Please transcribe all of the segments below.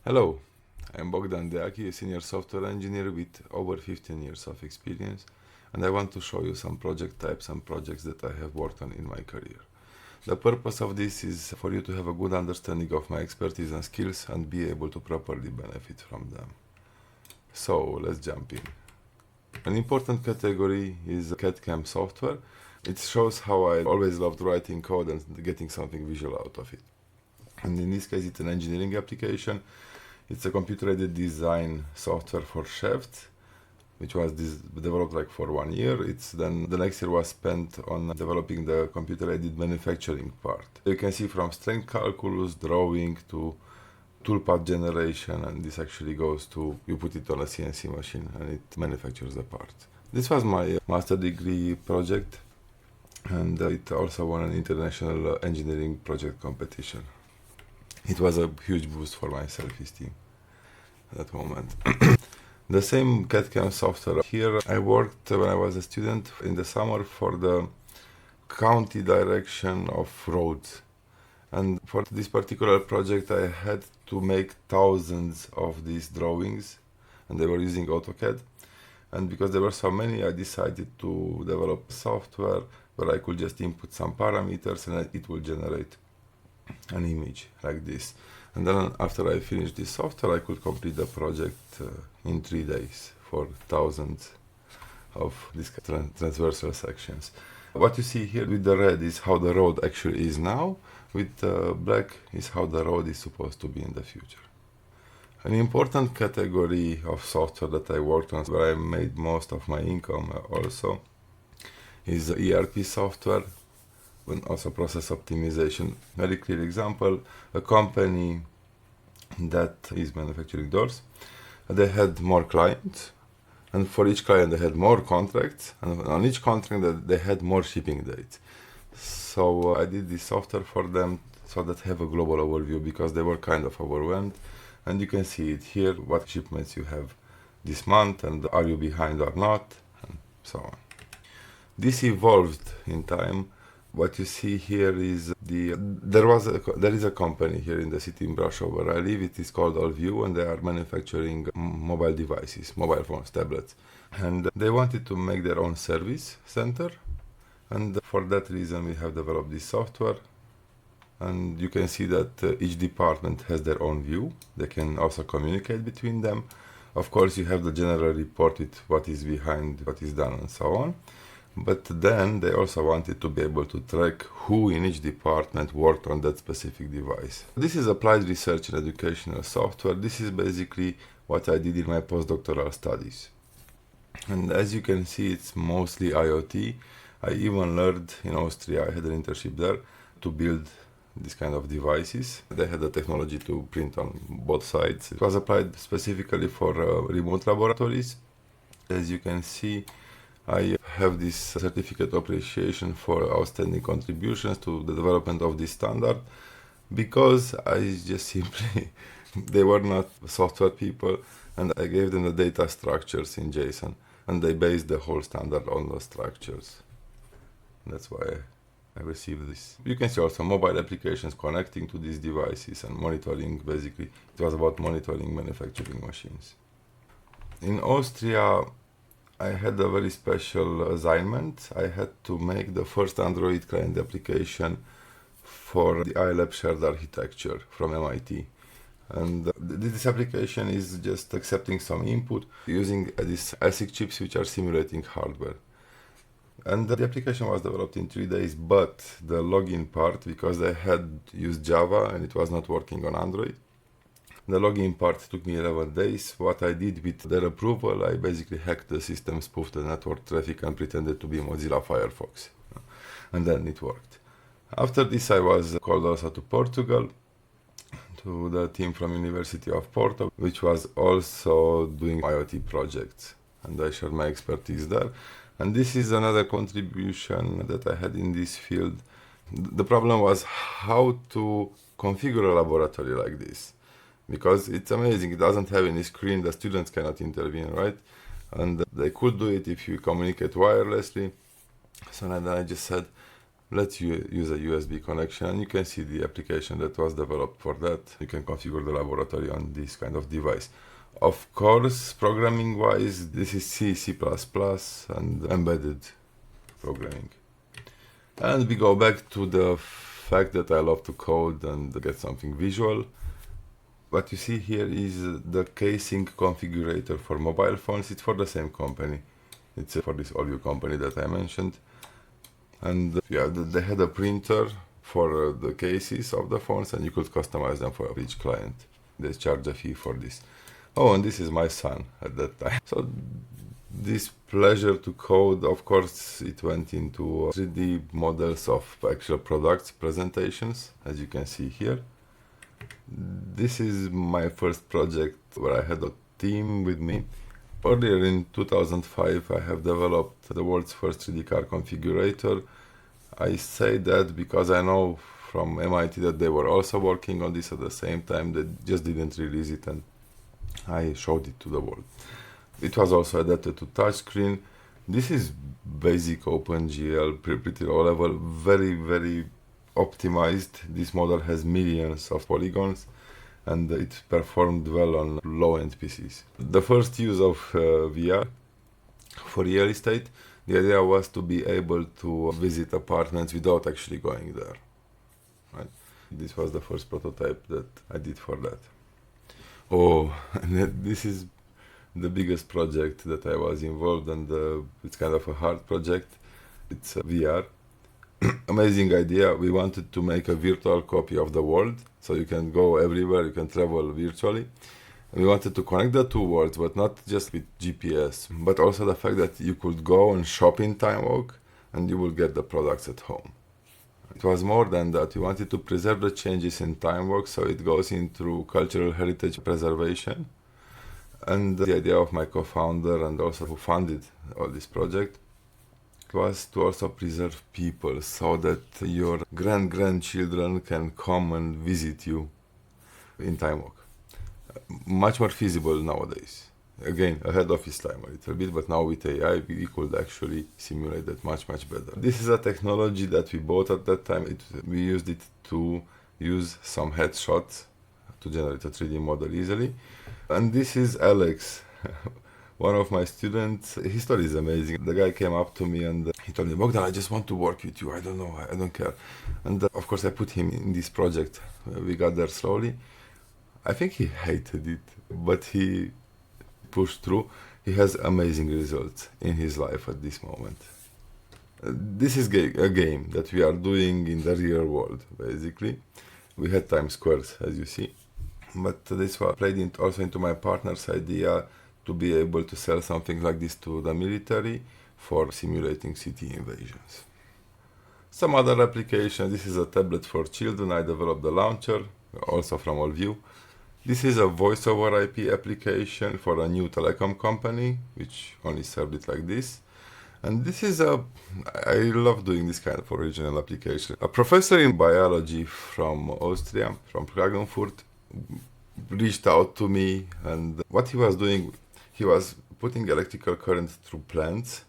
Hello, I'm Bogdan Deaky, a senior software engineer with over 15 years of experience, and I want to show you some project types and projects that I have worked on in my career. The purpose of this is for you to have a good understanding of my expertise and skills and be able to properly benefit from them. So let's jump in. An important category is CAD/CAM software. It shows how I always loved writing code and getting something visual out of it. And in this case, it's an engineering application. It's a computer-aided design software for shafts, which was developed like for 1 year. It's then the next year was spent on developing the computer-aided manufacturing part. You can see from strength calculus, drawing to toolpath generation, and this actually goes to you put it on a CNC machine and it manufactures the part. This was my master degree project, and it also won an international engineering project competition. It was a huge boost for my self-esteem at that moment. The same CAD/CAM software. Here I worked when I was a student in the summer for the county direction of roads. And for this particular project I had to make thousands of these drawings, and they were using AutoCAD. And because there were so many, I decided to develop software where I could just input some parameters and it will generate an image like this. And then after I finished this software, I could complete the project in 3 days for thousands of these transversal sections. What you see here with the red is how the road actually is now. With black is how the road is supposed to be in the future. An important category of software that I worked on, where I made most of my income also, is ERP software and also process optimization. Very clear example, a company that is manufacturing doors, they had more clients, and for each client they had more contracts, and on each contract they had more shipping dates. So I did this software for them so that have a global overview, because they were kind of overwhelmed, and you can see it here, what shipments you have this month, and are you behind or not, and so on. This evolved in time. What you see here is there is a company here in the city in Brașov where I live. It is called Allview, and they are manufacturing mobile devices, mobile phones, tablets, and they wanted to make their own service center, and for that reason we have developed this software. And you can see that each department has their own view. They can also communicate between them. Of course, you have the general report with what is behind, what is done, and so on. But then they also wanted to be able to track who in each department worked on that specific device. This is applied research and educational software. This is basically what I did in my postdoctoral studies. And as you can see, it's mostly IoT. I even learned in Austria, I had an internship there, to build this kind of devices. They had the technology to print on both sides. It was applied specifically for remote laboratories. As you can see, I have this certificate of appreciation for outstanding contributions to the development of this standard, because I just simply, they were not software people, and I gave them the data structures in JSON, and they based the whole standard on those structures. That's why I received this. You can see also mobile applications connecting to these devices and monitoring. Basically, it was about monitoring manufacturing machines. In Austria, I had a very special assignment. I had to make the first Android client application for the iLab shared architecture from MIT. And this application is just accepting some input using these ASIC chips which are simulating hardware. And the application was developed in 3 days, but the login part, because I had used Java and it was not working on Android, the login part took me 11 days. What I did with their approval, I basically hacked the system, spoofed the network traffic, and pretended to be Mozilla Firefox. And then it worked. After this, I was called also to Portugal, to the team from University of Porto, which was also doing IoT projects. And I shared my expertise there. And this is another contribution that I had in this field. The problem was how to configure a laboratory like this. Because it's amazing, it doesn't have any screen, the students cannot intervene, right? And they could do it if you communicate wirelessly. So then I just said, Let's use a USB connection, and you can see the application that was developed for that. You can configure the laboratory on this kind of device. Of course, programming wise, this is C, C++, and embedded programming. And we go back to the fact that I love to code and get something visual. What you see here is the casing configurator for mobile phones. It's for the same company. It's for this All-U company that I mentioned. And yeah, they had a printer for the cases of the phones, and you could customize them for each client. They charge a fee for this. Oh, and this is my son at that time. So this pleasure to code, of course, it went into 3D models of actual products presentations, as you can see here. This is my first project where I had a team with me. Earlier in 2005, I have developed the world's first 3D car configurator. I say that because I know from MIT that they were also working on this at the same time. They just didn't release it, and I showed it to the world. It was also adapted to touchscreen. This is basic OpenGL, pretty low level, very, very optimized. This model has millions of polygons, and it performed well on low-end PCs. The first use of VR for real estate, the idea was to be able to visit apartments without actually going there. Right? This was the first prototype that I did for that. Oh, and this is the biggest project that I was involved in, and it's kind of a hard project. It's VR. Amazing idea. We wanted to make a virtual copy of the world, so you can go everywhere, you can travel virtually. And we wanted to connect the two worlds, but not just with GPS, but also the fact that you could go and shop in Time Walk, and you will get the products at home. It was more than that. We wanted to preserve the changes in Time Walk, so it goes into cultural heritage preservation. And the idea of my co-founder, and also who funded all this project, was to also preserve people, so that your grandchildren can come and visit you in Time Walk. Much more feasible nowadays. Again, ahead of its time a little bit, but now with AI we could actually simulate that much better. This is a technology that we bought at that time. We used it to use some headshots to generate a 3D model easily. And this is Alex, one of my students. His story is amazing. The guy came up to me and he told me, "Bogdan, I just want to work with you. I don't know, I don't care." And of course I put him in this project. We got there slowly. I think he hated it, but he pushed through. He has amazing results in his life at this moment. This is a game that we are doing in the real world, basically. We had Times Squares, as you see. But this was played also into my partner's idea to be able to sell something like this to the military for simulating city invasions. Some other applications. This is a tablet for children. I developed the launcher, also from All-U. This is a voice over IP application for a new telecom company, which only served it like this. And this is I love doing this kind of original application. A professor in biology from Austria, from Klagenfurt, reached out to me, and what he was doing, he was putting electrical current through plants,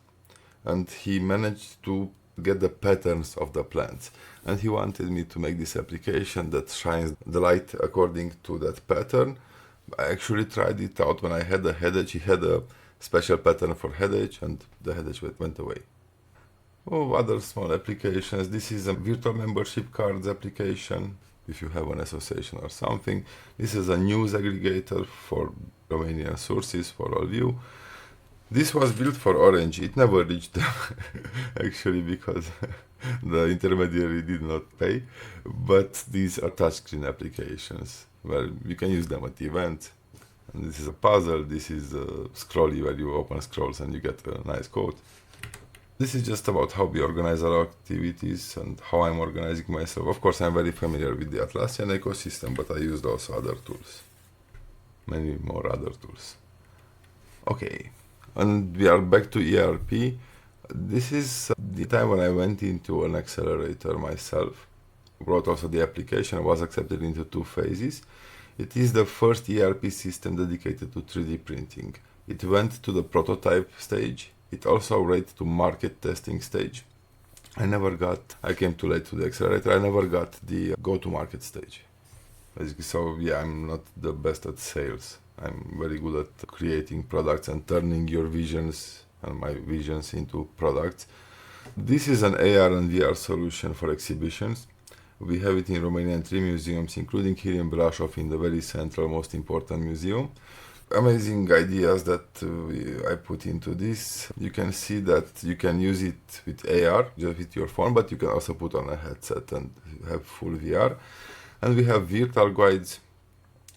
and he managed to get the patterns of the plants. And he wanted me to make this application that shines the light according to that pattern. I actually tried it out when I had a head edge. He had a special pattern for head edge, and the head edge went away. Oh, other small applications. This is a virtual membership cards application, if you have an association or something. This is a news aggregator for Romanian sources for All-U. This was built for Orange. It never reached them, actually, because the intermediary did not pay. But these are touchscreen applications where you can use them at events. And this is a puzzle. This is a scrolly where you open scrolls and you get a nice code. This is just about how we organize our activities and how I'm organizing myself. Of course, I'm very familiar with the Atlassian ecosystem, but I used also other tools. Many more other tools. Okay. And we are back to ERP. This is the time when I went into an accelerator myself. Wrote also the application, was accepted into 2 phases. It is the first ERP system dedicated to 3D printing. It went to the prototype stage. It also went to market testing stage. I came too late to the accelerator. I never got the go-to-market stage. Basically, so yeah, I'm not the best at sales. I'm very good at creating products and turning your visions and my visions into products. This is an AR and VR solution for exhibitions. We have it in Romania in 3 museums, including here in Brașov, in the very central, most important museum. Amazing ideas that I put into this. You can see that you can use it with AR, just with your phone, but you can also put on a headset and have full VR. And we have virtual guides.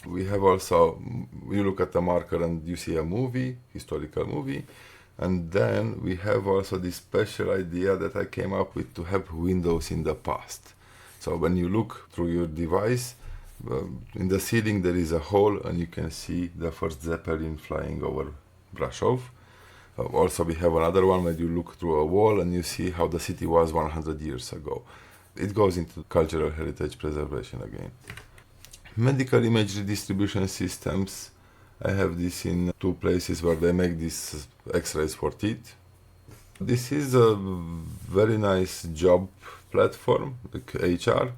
We have also, you look at the marker and you see a movie, historical movie. And then we have also this special idea that I came up with to have windows in the past. So when you look through your device, in the ceiling there is a hole and you can see the first Zeppelin flying over Brașov. Also we have another one where you look through a wall and you see how the city was 100 years ago. It goes into cultural heritage preservation again. Medical imagery distribution systems. I have this in 2 places where they make these x-rays for teeth. This is a very nice job platform, like HR.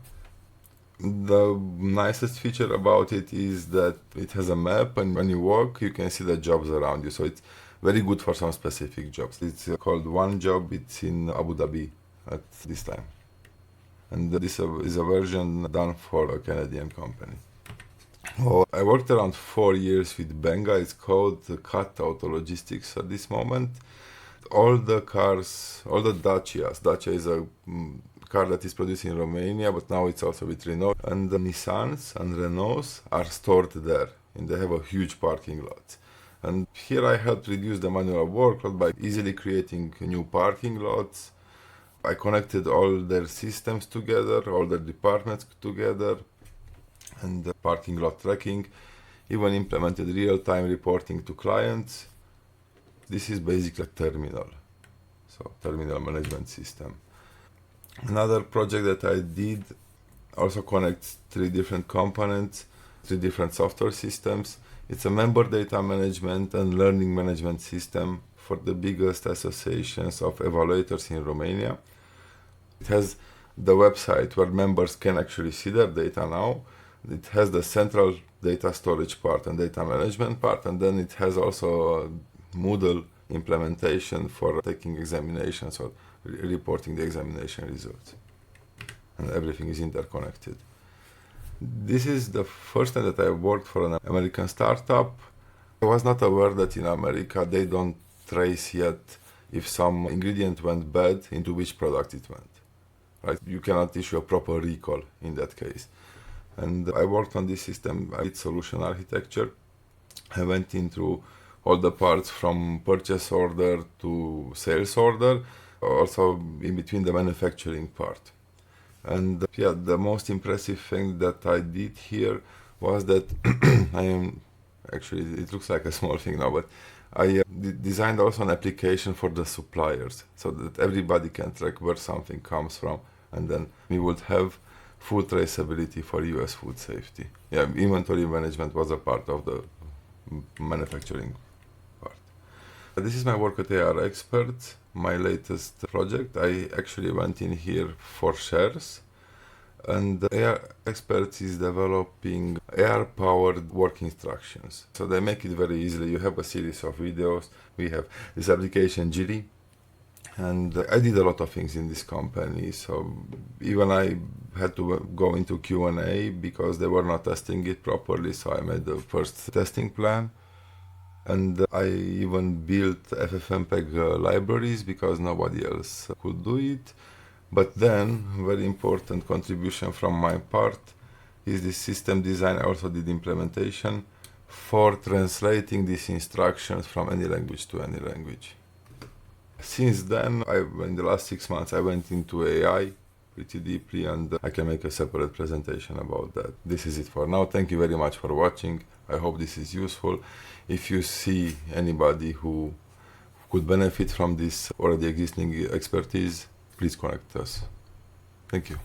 The nicest feature about it is that it has a map, and when you walk, you can see the jobs around you. So it's very good for some specific jobs. It's called One Job. It's in Abu Dhabi at this time. And this is a version done for a Canadian company. I worked around 4 years with Benga. It's called CAT Auto Logistics at this moment. All the cars, all the Dacias. Dacia is a car that is produced in Romania, but now it's also with Renault. And the Nissans and Renaults are stored there, and they have a huge parking lot. And here I helped reduce the manual workload by easily creating new parking lots. I connected all their systems together, all their departments together, and the parking lot tracking, even implemented real-time reporting to clients. This is basically a terminal, so terminal management system. Another project that I did also connects 3 different components, 3 different software systems. It's a member data management and learning management system for the biggest associations of evaluators in Romania. It has the website where members can actually see their data now. It has the central data storage part and data management part, and then it has also a Moodle implementation for taking examinations or reporting the examination results. And everything is interconnected. This is the first time that I worked for an American startup. I was not aware that in America they don't trace yet if some ingredient went bad, into which product it went. Right? You cannot issue a proper recall in that case. And I worked on this system. I did solution architecture. I went into all the parts from purchase order to sales order, also in between the manufacturing part. And yeah, the most impressive thing that I did here was that it looks like a small thing now, but I designed also an application for the suppliers so that everybody can track where something comes from, and then we would have full traceability for US food safety. Yeah, inventory management was a part of the manufacturing part. This is my work at AR Experts, my latest project. I actually went in here for shares, and AR Experts is developing AR-powered work instructions. So they make it very easily. You have a series of videos. We have this application, Jiri, and I did a lot of things in this company. So even I had to go into Q&A because they were not testing it properly. So I made the first testing plan. And I even built FFmpeg libraries because nobody else could do it. But then, very important contribution from my part is this system design. I also did implementation for translating these instructions from any language to any language. Since then, in the last 6 months, I went into AI pretty deeply, and I can make a separate presentation about that. This is it for now. Thank you very much for watching. I hope this is useful. If you see anybody who could benefit from this already existing expertise, please connect us. Thank you.